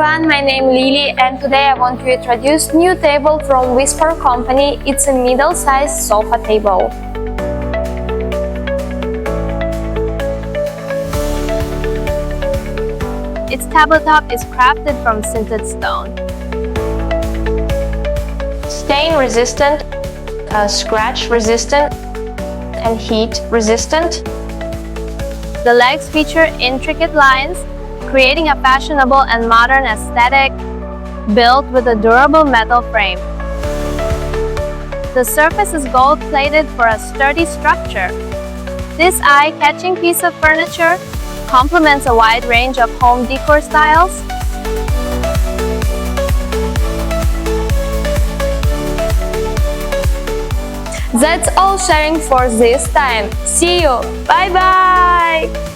everyone, my name is Lily and today I want to introduce new table from Wisfor company. It's a middle-sized sofa table. Its tabletop is crafted from sintered stone. Stain resistant, scratch resistant and heat resistant. The legs feature intricate lines, creating a fashionable and modern aesthetic, built with a durable metal frame. The surface is gold-plated for a sturdy structure. This eye-catching piece of furniture complements a wide range of home decor styles. That's all sharing for this time. See you. Bye bye.